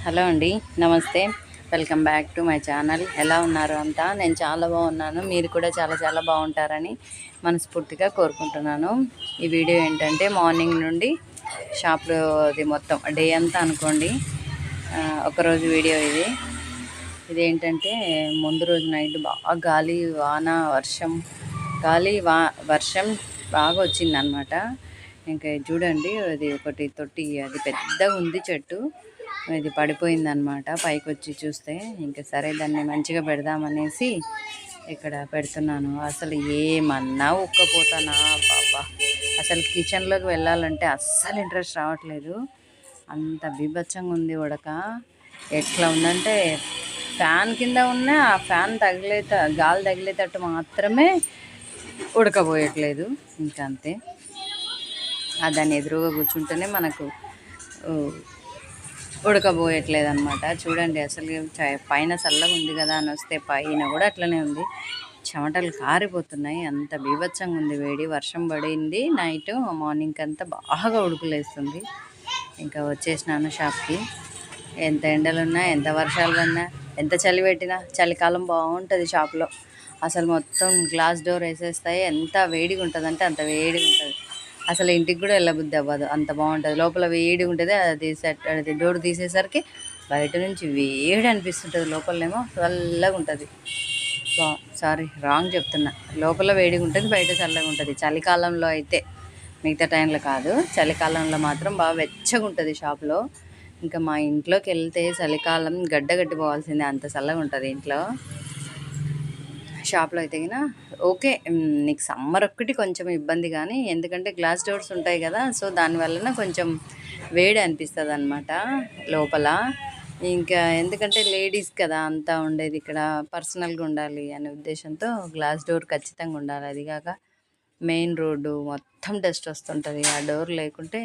Hello అండి, నమస్తే. Welcome back to my channel. ఎలా ఉన్నారు అంతా? నేను చాలా బాగున్నాను. మీరు కూడా చాలా చాలా బాగుంటారని మనస్ఫూర్తిగా కోరుకుంటున్నాను. ఈ వీడియో ఏంటంటే మార్నింగ్ నుండి షాప్లో అది మొత్తం డే అంతా అనుకోండి, ఒకరోజు వీడియో ఇది. ఇదేంటంటే ముందు రోజు నైట్ బాగా గాలి వాన వర్షం బాగా వచ్చిందనమాట. ఇంకా చూడండి, అది ఒకటి తొట్టి, అది పెద్దగా ఉంది చెట్టు, ఇది పడిపోయిందనమాట. పైకి వచ్చి చూస్తే ఇంకా సరే దాన్ని మంచిగా పెడదామనేసి ఇక్కడ పెడుతున్నాను. అసలు ఏమన్నా ఉక్కపోతానా బాబా, అసలు కిచెన్లోకి వెళ్ళాలంటే అస్సలు ఇంట్రెస్ట్ రావట్లేదు. అంత బీభత్సంగా ఉంది ఉడక. ఎట్లా ఉందంటే ఫ్యాన్ కింద ఉన్న ఆ ఫ్యాన్ గాలి తగిలేటట్టు మాత్రమే ఉడకబోయట్లేదు. ఇంకా అంతే. దాన్ని ఎదురుగా కూర్చుంటేనే మనకు ఉడకబోయట్లేదు అనమాట. చూడండి, అసలు పైన చల్లగా ఉంది కదా అని వస్తే పైన కూడా అట్లనే ఉంది. చెమటలు కారిపోతున్నాయి. అంత బీభత్సంగా ఉంది వేడి. వర్షం పడింది నైట్, మార్నింగ్ అంతా బాగా ఉడుకులేస్తుంది. ఇంకా వచ్చేసినాను షాప్కి. ఎంత ఎండలున్నా, ఎంత వర్షాలు పడినా, ఎంత చలి పెట్టినా, చలికాలం బాగుంటుంది షాప్లో. అసలు మొత్తం గ్లాస్ డోర్ వేసేస్తాయి. ఎంత వేడిగా ఉంటుంది అంటే అంత వేడిగా ఉంటుంది. అసలు ఇంటికి కూడా వెళ్ళబుద్ధి అవ్వదు, అంత బాగుంటుంది. లోపల వేడిగా ఉంటుంది. అది డోర్ తీసేసరికి బయట నుంచి వేడి అనిపిస్తుంటుంది, లోపలనేమో చల్లగా ఉంటుంది. రాంగ్ చెప్తున్నా. లోపల వేడిగా ఉంటుంది, బయట చల్లగా ఉంటుంది. చలికాలంలో అయితే, మిగతా టైంలో కాదు. చలికాలంలో మాత్రం బాగా వెచ్చగా ఉంటుంది షాప్లో. ఇంకా మా ఇంట్లోకి వెళ్తే చలికాలం గడ్డ కట్టిపోవాల్సిందే, అంత చల్లగా ఉంటుంది ఇంట్లో. షాప్లో అయితే గిన ఓకే. నీకు సమ్మర్ ఒక్కటి కొంచెం ఇబ్బంది, కానీ ఎందుకంటే గ్లాస్ డోర్స్ ఉంటాయి కదా, సో దానివల్ల కొంచెం వేడి అనిపిస్తుంది అనమాట లోపల. ఇంకా ఎందుకంటే లేడీస్ కదా అంతా ఉండేది, ఇక్కడ పర్సనల్గా ఉండాలి అనే ఉద్దేశంతో గ్లాస్ డోర్ ఖచ్చితంగా ఉండాలి. అది కాక మెయిన్ రోడ్డు మొత్తం డస్ట్ వస్తుంటుంది. ఆ డోర్ లేకుంటే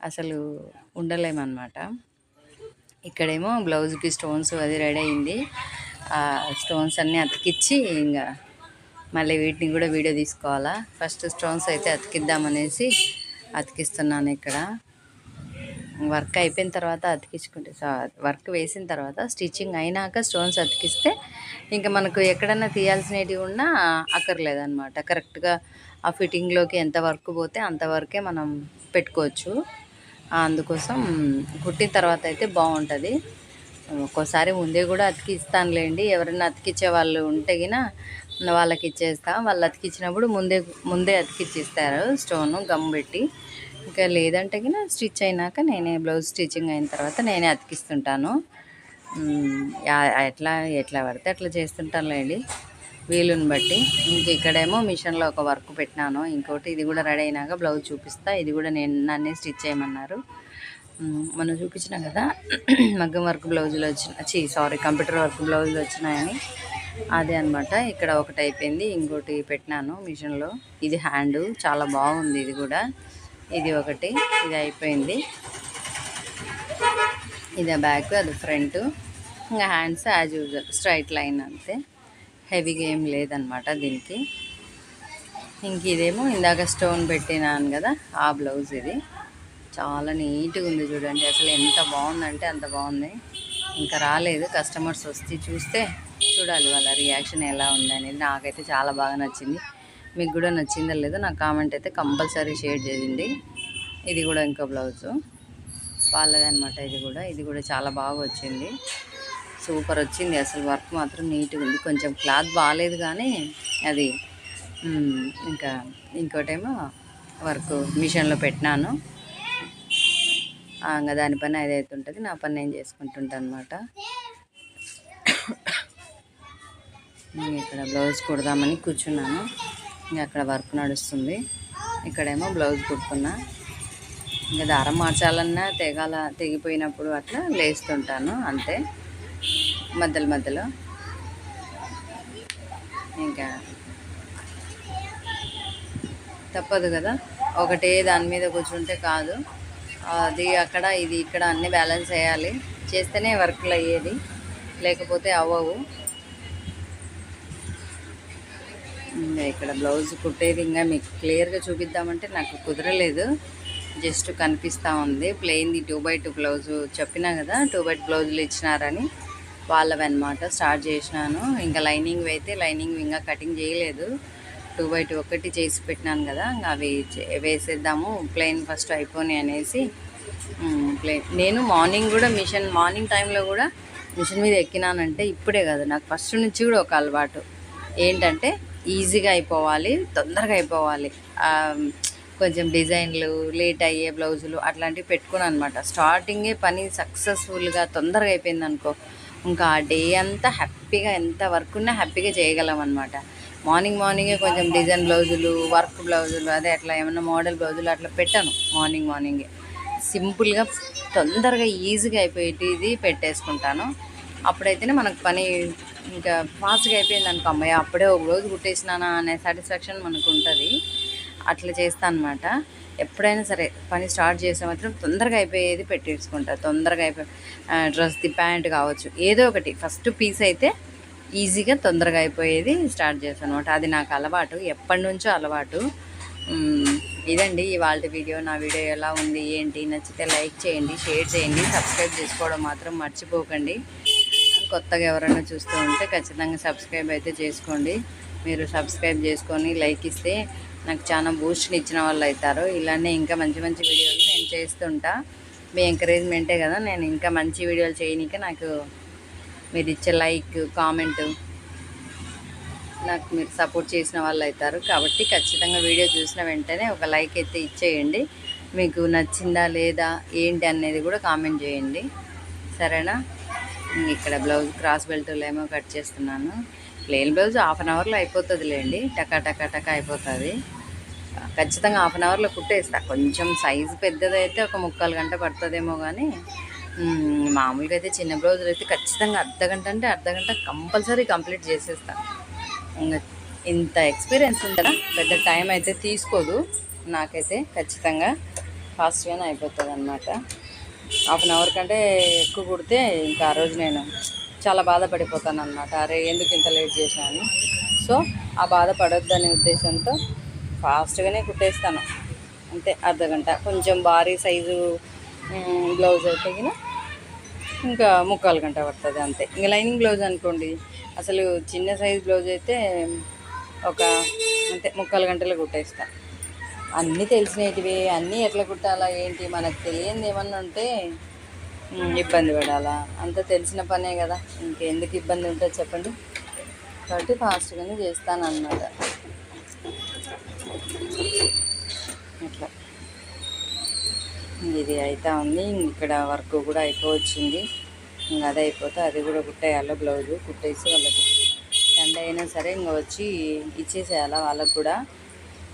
అసలు ఉండలేమన్నమాట. ఇక్కడేమో బ్లౌజ్కి స్టోన్స్ అది రెడీ అయింది. ఆ స్టోన్స్ అన్నీ అతికిచ్చి ఇంకా మళ్ళీ వీటిని కూడా వీడియో తీసుకోవాలా. ఫస్ట్ స్టోన్స్ అయితే అతికిద్దామనేసి అతికిస్తున్నాను. ఇక్కడ వర్క్ అయిపోయిన తర్వాత అతికించుకుంటే, వర్క్ వేసిన తర్వాత స్టిచ్చింగ్ అయినాక స్టోన్స్ అతికిస్తే ఇంకా మనకు ఎక్కడన్నా తీయాల్సినవి ఉన్నా అక్కర్లేదన్నమాట. కరెక్ట్గా ఆ ఫిట్టింగ్లోకి ఎంత వర్క్ పోతే అంతవరకే మనం పెట్టుకోవచ్చు. అందుకోసం కుట్టిన తర్వాత అయితే బాగుంటుంది. ఒక్కోసారి ముందే కూడా అతికిస్తానులేండి. ఎవరైనా అతికిచ్చే వాళ్ళు ఉంటే గిన వాళ్ళకి ఇచ్చేస్తా. వాళ్ళు అతికిచ్చినప్పుడు ముందే అతికిచ్చిస్తారు స్టోను గమ్ పెట్టి. ఇంకా లేదంటే గిన స్టిచ్ అయినాక నేనే, బ్లౌజ్ స్టిచ్చింగ్ అయిన తర్వాత నేనే అతికిస్తుంటాను. ఎట్లా పడితే అట్లా చేస్తుంటానులేండి, వీలుని బట్టి. ఇంక ఇక్కడేమో మిషన్లో ఒక వర్క్ పెట్టినాను. ఇంకోటి ఇది కూడా రెడీ అయినాక బ్లౌజ్ చూపిస్తా. ఇది కూడా నన్నే స్టిచ్ చేయమన్నారు. మనం చూపించినాం కదా మగ్గం వర్క్ బ్లౌజులు కంప్యూటర్ వర్క్ బ్లౌజులు వచ్చినాయని, అదే అనమాట. ఇక్కడ ఒకటి అయిపోయింది, ఇంకోటి పెట్టినాను మిషన్లో. ఇది హ్యాండు చాలా బాగుంది. ఇది కూడా, ఇది ఒకటి, ఇది అయిపోయింది. ఇది బ్యాక్, అది ఫ్రంట్. ఇంకా hands as usual straight line అంతే, హెవీగా ఏం లేదనమాట దీనికి. ఇంక ఇదేమో ఇందాక స్టోన్ పెట్టినాను కదా ఆ బ్లౌజ్. ఇది చాలా నీట్గా ఉంది చూడండి. అసలు ఎంత బాగుందంటే అంత బాగుంది. ఇంకా రాలేదు, కస్టమర్స్ వస్తే చూడాలి వాళ్ళ రియాక్షన్ ఎలా ఉందనేది. నాకైతే చాలా బాగా నచ్చింది. మీకు కూడా నచ్చిందో లేదో నాకు కామెంట్ అయితే కంపల్సరీ షేర్ చేయండి. ఇది కూడా ఇంకో బ్లౌజు వాళ్ళదనమాట. ఇది కూడా చాలా బాగా వచ్చింది, సూపర్ వచ్చింది. అసలు వర్క్ మాత్రం నీట్గా ఉంది. కొంచెం క్లాత్ బాగాలేదు కానీ అది ఇంకా ఇంకోటేమో వర్క్ మిషన్లో పెట్టినాను. ఇంకా దాని పని అదైతే ఉంటుంది, నా పని నేను చేసుకుంటుంటాను అనమాట. నేను ఇక్కడ బ్లౌజ్ కుడదామని కూర్చున్నాను. ఇంకా అక్కడ వర్క్ నడుస్తుంది. ఇక్కడేమో బ్లౌజ్ కుట్టుకున్నా. ఇంకా దారం మార్చాలన్నా తెగిపోయినప్పుడు అట్లా లేస్తుంటాను అంతే, మధ్యలో. ఇంకా తప్పదు కదా, ఒకటే దాని మీద కూర్చుంటే కాదు. అది అక్కడ, ఇది ఇక్కడ అన్నీ బ్యాలెన్స్ చేయాలి. చేస్తేనే వర్క్లు అయ్యేది, లేకపోతే అవ్వవు. ఇంకా ఇక్కడ బ్లౌజ్ కుట్టేది ఇంకా మీకు క్లియర్గా చూపిద్దామంటే నాకు కుదరలేదు. జస్ట్ కనిపిస్తూ ఉంది. ప్లెయిన్ది 2x2 బ్లౌజు చెప్పినా కదా, 2x బ్లౌజులు ఇచ్చినారని వాళ్ళవన్నమాట. స్టార్ట్ చేసినాను. ఇంకా లైనింగ్ అయితే లైనింగ్ ఇంకా కటింగ్ చేయలేదు. 2x2 ఒకటి చేసి పెట్టినాను కదా, అవి వేసేద్దాము ప్లెయిన్ ఫస్ట్ అయిపోయి అనేసి. ప్లెయిన్ నేను మార్నింగ్ కూడా మార్నింగ్ టైంలో కూడా మిషన్ మీద ఎక్కినానంటే ఇప్పుడే కాదు, నాకు ఫస్ట్ నుంచి కూడా ఒక అలవాటు ఏంటంటే ఈజీగా అయిపోవాలి, తొందరగా అయిపోవాలి. కొంచెం డిజైన్లు లేట్ అయ్యే బ్లౌజులు అట్లాంటివి పెట్టుకున్నాను అనమాట. స్టార్టింగే పని సక్సెస్ఫుల్గా తొందరగా అయిపోయింది అనుకో, ఇంకా ఆ డే అంతా హ్యాపీగా ఎంత వర్క్ ఉన్నా హ్యాపీగా చేయగలం అనమాట. మార్నింగే కొంచెం డిజైన్ బ్లౌజులు, వర్క్ బ్లౌజులు, అదే అట్లా ఏమన్నా మోడల్ బ్లౌజులు అట్లా పెట్టాను. మార్నింగే సింపుల్గా తొందరగా ఈజీగా అయిపోయేది పెట్టేసుకుంటాను. అప్పుడైతేనే మనకు పని ఇంకా ఫాస్ట్గా అయిపోయింది అనుకో, అమ్మాయి అప్పుడే ఒక రోజు కుట్టేసినానా అనే సాటిస్ఫాక్షన్ మనకు ఉంటుంది. అట్లా చేస్తాను అనమాట. ఎప్పుడైనా సరే పని స్టార్ట్ చేసే మాత్రం తొందరగా అయిపోయేది పెట్టేసుకుంటా. తొందరగా డ్రెస్ది ప్యాంట్ కావచ్చు, ఏదో ఒకటి ఫస్ట్ పీస్ అయితే ఈజీగా తొందరగా అయిపోయేది స్టార్ట్ చేస్తాను అనమాట. అది నాకు అలవాటు, ఎప్పటి నుంచో అలవాటు. ఇదండి ఇవాళ వీడియో. నా వీడియో ఎలా ఉంది ఏంటి, నచ్చితే లైక్ చేయండి, షేర్ చేయండి, సబ్స్క్రైబ్ చేసుకోవడం మాత్రం మర్చిపోకండి. కొత్తగా ఎవరైనా చూస్తూ ఉంటే ఖచ్చితంగా సబ్స్క్రైబ్ అయితే చేసుకోండి. మీరు సబ్స్క్రైబ్ చేసుకొని లైక్ ఇస్తే నాకు చాలా బూస్ట్ని ఇచ్చిన వాళ్ళు అవుతారు. ఇలానే ఇంకా మంచి వీడియోలు నేను చేస్తుంటా. మీ ఎంకరేజ్మెంటే కదా నేను ఇంకా మంచి వీడియోలు చేయనీక నాకు మీరు ఇచ్చే లైక్, కామెంట్ నాకు మీరు సపోర్ట్ చేసిన వాళ్ళు అవుతారు. కాబట్టి ఖచ్చితంగా వీడియో చూసిన వెంటనే ఒక లైక్ అయితే ఇచ్చేయండి. మీకు నచ్చిందా లేదా ఏంటి అనేది కూడా కామెంట్ చేయండి, సరేనా? ఇక్కడ బ్లౌజ్ క్రాస్ బెల్ట్లో ఏమో కట్ చేస్తున్నాను. ప్లెయిన్ బ్లౌజ్ హాఫ్ అన్ అవర్లో అయిపోతుందిలేండి, టకా అయిపోతుంది. ఖచ్చితంగా హాఫ్ అన్ అవర్లో కుట్టేస్తా. కొంచెం సైజు పెద్దదైతే ఒక 3/4 గంట పడుతుందేమో, కానీ మామూలుగా అయితే చిన్న బ్లౌజులు అయితే ఖచ్చితంగా అర్ధగంట కంపల్సరీ కంప్లీట్ చేసేస్తా. ఇంకా ఇంత ఎక్స్పీరియన్స్ ఉందా, పెద్ద టైం అయితే తీసుకోదు నాకైతే. ఖచ్చితంగా ఫాస్ట్గానే అయిపోతుంది అనమాట. హాఫ్ అన్ అవర్ కంటే ఎక్కువ కుడితే ఇంకా ఆ రోజు నేను చాలా బాధపడిపోతాను అనమాట. అరే ఎందుకు ఇంత లేట్ చేశాను. సో ఆ బాధపడొద్దనే ఉద్దేశంతో ఫాస్ట్గానే కుట్టేస్తాను. అంతే, అర్ధగంట. కొంచెం భారీ సైజు బ్లౌజ్ అయితే ఇంకా 3/4 గంట పడుతుంది అంతే. ఇంకా లైనింగ్ బ్లౌజ్ అనుకోండి, అసలు చిన్న సైజ్ బ్లౌజ్ అయితే ఒక అంతే 3/4 గంటలో కుట్టేస్తా. అన్నీ తెలిసినవి, అన్నీ ఎట్లా కుట్టాలా ఏంటి మనకు తెలియంది ఏమన్నా ఉంటే ఇబ్బంది పడాలా, అంత తెలిసిన పనే కదా, ఇంకెందుకు ఇబ్బంది ఉంటుంది చెప్పండి. కాబట్టి ఫాస్ట్గానే చేస్తాను అన్నమాట. ఇట్లా ఇది అయితే ఉంది. ఇక్కడ వర్క్ కూడా అయిపోవచ్చింది. ఇంకా అది అయిపోతే అది కూడా కుట్టేయాలి. బ్లౌజు కుట్టేసి వాళ్ళకి సండే అయినా సరే ఇంకా వచ్చి ఇచ్చేసేయాలి. వాళ్ళకు కూడా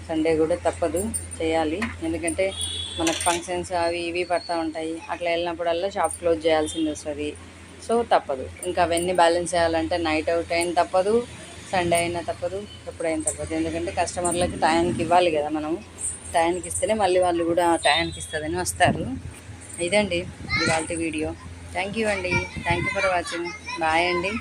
సండే కూడా తప్పదు, చేయాలి. ఎందుకంటే మనకు ఫంక్షన్స్ అవి ఇవి పడుతూ ఉంటాయి. అట్లా వెళ్ళినప్పుడల్లా షాప్ క్లోజ్ చేయాల్సింది వస్తుంది. సో తప్పదు. ఇంకా అవన్నీ బ్యాలెన్స్ చేయాలంటే నైట్ అవుట్ అయినా తప్పదు, సండే అయినా తప్పదు, ఎప్పుడైనా తప్పదు. ఎందుకంటే కస్టమర్లకి టయానికి ఇవ్వాలి కదా మనం. టయానికి ఇస్తేనే మళ్ళీ వాళ్ళు కూడా టయానికి ఇస్తుందని వస్తారు. ఇదండి ఇవాళ వీడియో. థ్యాంక్ యూ అండి. Thank you for watching. Bye అండి.